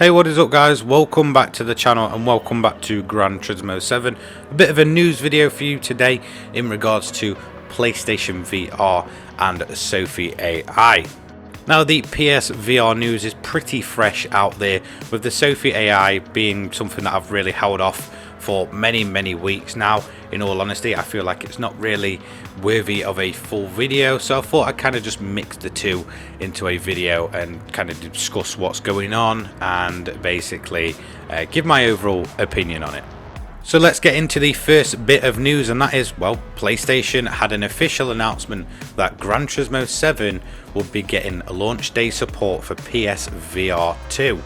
Hey, what is up guys? Welcome back to the channel and welcome back to Gran Turismo 7. A bit of a news video for you today in regards to PlayStation VR and Sophy AI. Now the PSVR news is pretty fresh out there, with the Sophy AI being something that I've really held off for many weeks now. In all honesty, I feel like it's not really worthy of a full video, so I thought I'd kind of just mix the two into a video and kind of discuss what's going on and basically give my overall opinion on it. So let's get into the first bit of news, and that is, well, PlayStation had an official announcement that Gran Turismo 7 would be getting launch day support for PSVR 2.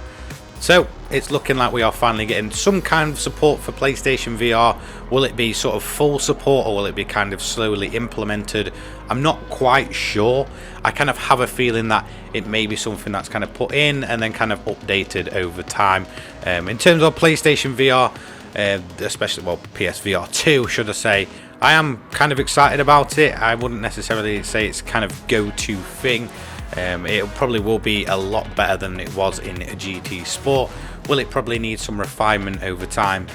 So it's looking like we are finally getting some kind of support for PlayStation VR. Will it be sort of full support or will it be kind of slowly implemented? I'm not quite sure. I kind of have a feeling that it may be something that's kind of put in and then kind of updated over time. In terms of PlayStation VR, especially, well, PSVR 2 should I say, I am kind of excited about it. I wouldn't necessarily say it's kind of go-to thing. It probably will be a lot better than it was in GT Sport. Will it probably need some refinement over time?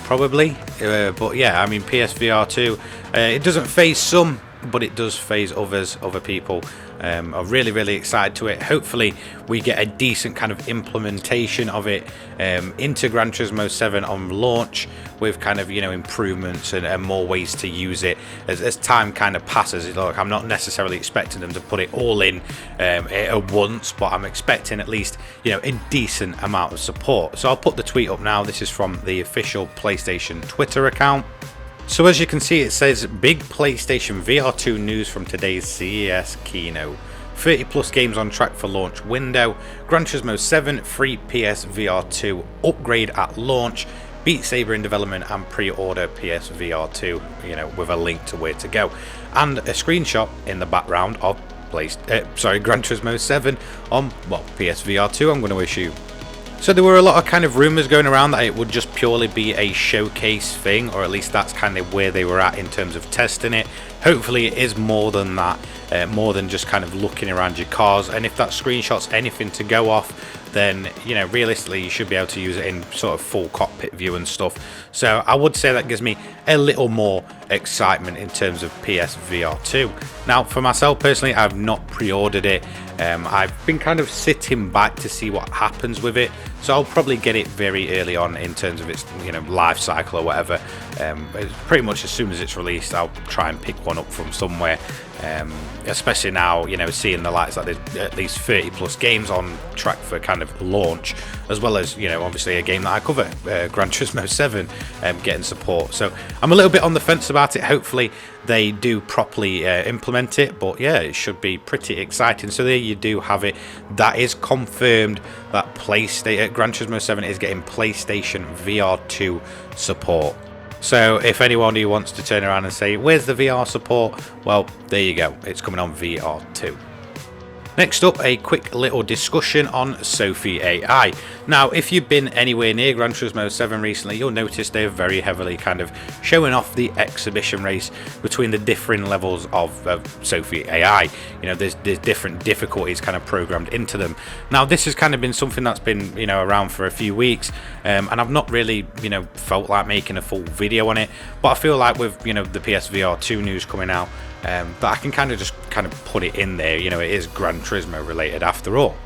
Probably, but yeah, I mean, PSVR 2, it doesn't phase some, but it does phase other people. Are really excited to it. Hopefully we get a decent kind of implementation of it into Gran Turismo 7 on launch, with kind of, you know, improvements and more ways to use it as time kind of passes. Look, I'm not necessarily expecting them to put it all in at once, but I'm expecting at least, you know, a decent amount of support. So I'll put the tweet up now. This is from the official PlayStation Twitter account. So as you can see, it says big PlayStation VR 2 news from today's CES keynote. 30 plus games on track for launch window. Gran Turismo 7 free PSVR 2 upgrade at launch. Beat Saber in development and pre-order PSVR 2, you know, with a link to where to go. And a screenshot in the background of Gran Turismo 7 on, well, PSVR 2, I'm going to issue. So there were a lot of kind of rumours going around that it would just purely be a showcase thing, or at least that's kind of where they were at in terms of testing it. Hopefully it is more than that, more than just kind of looking around your cars. And if that screenshot's anything to go off, then, you know, realistically you should be able to use it in sort of full cockpit view and stuff. So I would say that gives me a little more excitement in terms of PSVR 2. Now for myself personally, I've not pre-ordered it. I've been kind of sitting back to see what happens with it, so I'll probably get it very early on in terms of its, you know, life cycle or whatever. Pretty much as soon as it's released, I'll try and pick one up from somewhere. Especially now, you know, seeing the lights, like there's at least 30 plus games on track for kind of launch, as well as, you know, obviously a game that I cover, Gran Turismo 7, getting support. So I'm a little bit on the fence about it. Hopefully they do properly implement it, but yeah, it should be pretty exciting. So there you do have it. That is confirmed that Gran Turismo 7 is getting PlayStation VR 2 support. So if anyone who wants to turn around and say, where's the VR support? Well, there you go. It's coming on VR 2. Next up, a quick little discussion on Sophy AI. Now, if you've been anywhere near Gran Turismo 7 recently, you'll notice they're very heavily kind of showing off the exhibition race between the different levels of Sophy AI. You know, there's different difficulties kind of programmed into them. Now, this has kind of been something that's been, you know, around for a few weeks, and I've not really, you know, felt like making a full video on it. But I feel like with, you know, the PSVR 2 news coming out, that I can kind of just put it in there. You know, it is Gran Turismo related after all.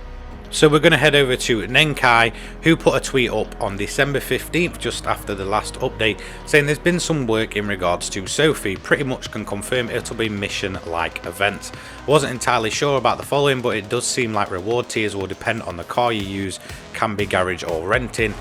So we're going to head over to Nenkai, who put a tweet up on December 15th, just after the last update, saying there's been some work in regards to Sophy. Pretty much can confirm it'll be mission-like events. Wasn't entirely sure about the following, but it does seem like reward tiers will depend on the car you use, can be garage or renting,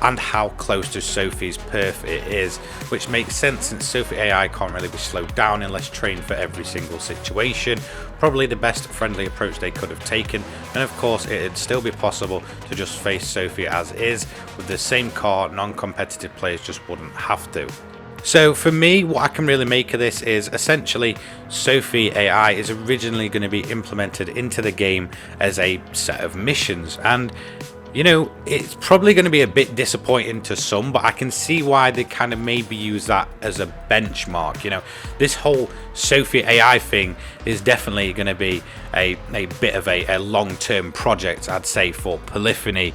and how close to Sophy's perf it is, which makes sense since Sophy AI can't really be slowed down unless trained for every single situation. Probably the best friendly approach they could have taken, and of course it'd still be possible to just face Sophy as is with the same car. Non-competitive players just wouldn't have to. So for me, what I can really make of this is essentially Sophy AI is originally going to be implemented into the game as a set of missions, and You know, it's probably going to be a bit disappointing to some, but I can see why they kind of maybe use that as a benchmark. You know, this whole Sophy AI thing is definitely going to be a bit of a long-term project, I'd say, for Polyphony.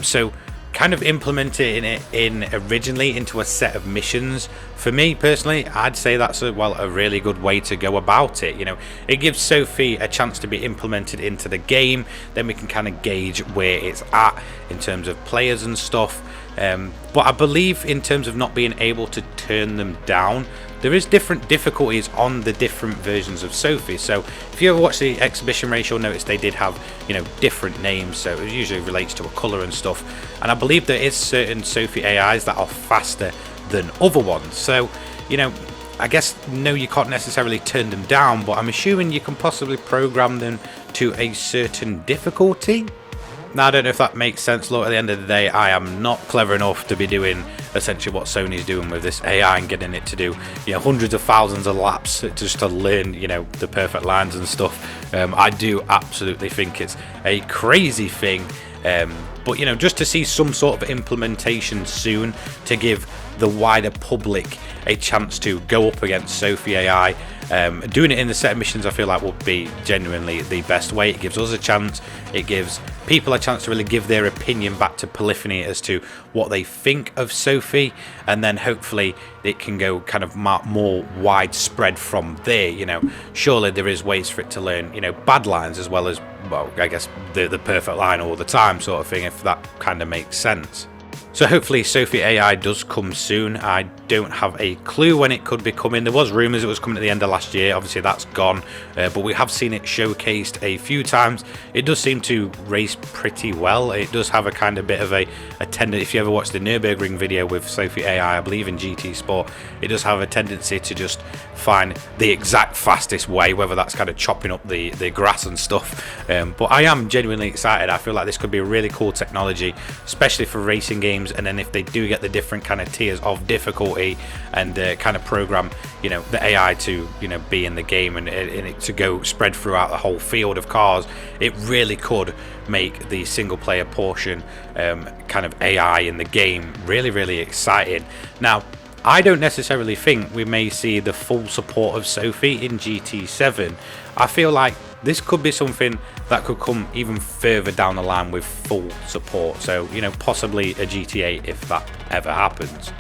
So kind of implementing it in originally into a set of missions, for me personally, I'd say that's a really good way to go about it. You know, it gives Sophy a chance to be implemented into the game, then we can kind of gauge where it's at in terms of players and stuff. But I believe in terms of not being able to turn them down, there is different difficulties on the different versions of Sophy. So if you ever watch the exhibition race, you'll notice they did have, you know, different names, so it usually relates to a color and stuff. And I believe there is certain Sophy AIs that are faster than other ones. So, you know, I guess no, you can't necessarily turn them down, but I'm assuming you can possibly program them to a certain difficulty. Now, I don't know if that makes sense. Look, at the end of the day, I am not clever enough to be doing essentially what Sony's doing with this AI and getting it to do, you know, hundreds of thousands of laps just to learn, you know, the perfect lines and stuff. I do absolutely think it's a crazy thing. But, you know, just to see some sort of implementation soon to give the wider public a chance to go up against Sophy AI. Doing it in the set of missions, I feel like would be genuinely the best way. It gives us a chance. It gives people a chance to really give their opinion back to Polyphony as to what they think of Sophy, and then hopefully it can go kind of more widespread from there. You know, surely there is ways for it to learn, you know, bad lines as well as, well, I guess the perfect line all the time sort of thing, if that kind of makes sense. So hopefully Sophy AI does come soon. I don't have a clue when it could be coming. There was rumours it was coming at the end of last year. Obviously that's gone, but we have seen it showcased a few times. It does seem to race pretty well. It does have a kind of bit of a tendency. If you ever watched the Nürburgring video with Sophy AI, I believe in GT Sport, it does have a tendency to just find the exact fastest way, whether that's kind of chopping up the grass and stuff. But I am genuinely excited. I feel like this could be a really cool technology, especially for racing games. And then if they do get the different kind of tiers of difficulty and kind of program, you know, the AI to, you know, be in the game and it to go spread throughout the whole field of cars, it really could make the single player portion kind of AI in the game really exciting. Now, I don't necessarily think we may see the full support of Sophy in GT7. I feel like this could be something that could come even further down the line with full support. So, you know, possibly a GT8 if that ever happens.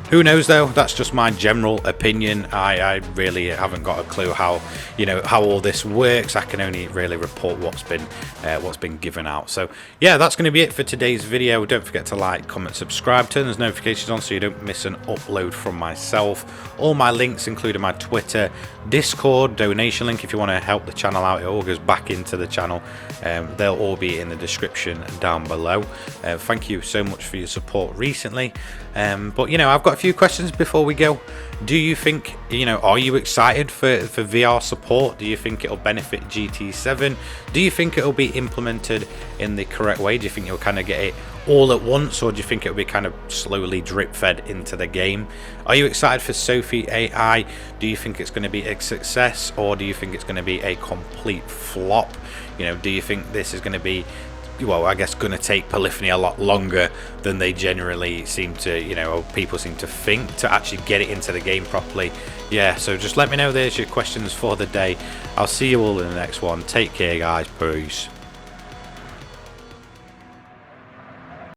Who knows though, that's just my general opinion. I really haven't got a clue how, you know, how all this works. I can only really report what's been given out. So yeah, that's going to be it for today's video. Don't forget to like, comment, subscribe, turn those notifications on so you don't miss an upload from myself. All my links, including my Twitter, Discord, donation link if you want to help the channel out, it all goes back into the channel. They'll all be in the description down below. Thank you so much for your support recently. But, you know, I've got a few questions before we go. Do you think, you know, are you excited for VR support? Do you think it'll benefit GT7? Do you think it'll be implemented in the correct way? Do you think you'll kind of get it all at once, or do you think it'll be kind of slowly drip fed into the game? Are you excited for Sophy AI? Do you think it's going to be a success, or do you think it's going to be a complete flop? You know, do you think this is going to be, well, I guess going to take Polyphony a lot longer than they generally seem to, you know, or people seem to think, to actually get it into the game properly? Yeah, so just let me know. There's your questions for the day. I'll see you all in the next one. Take care, guys. Peace.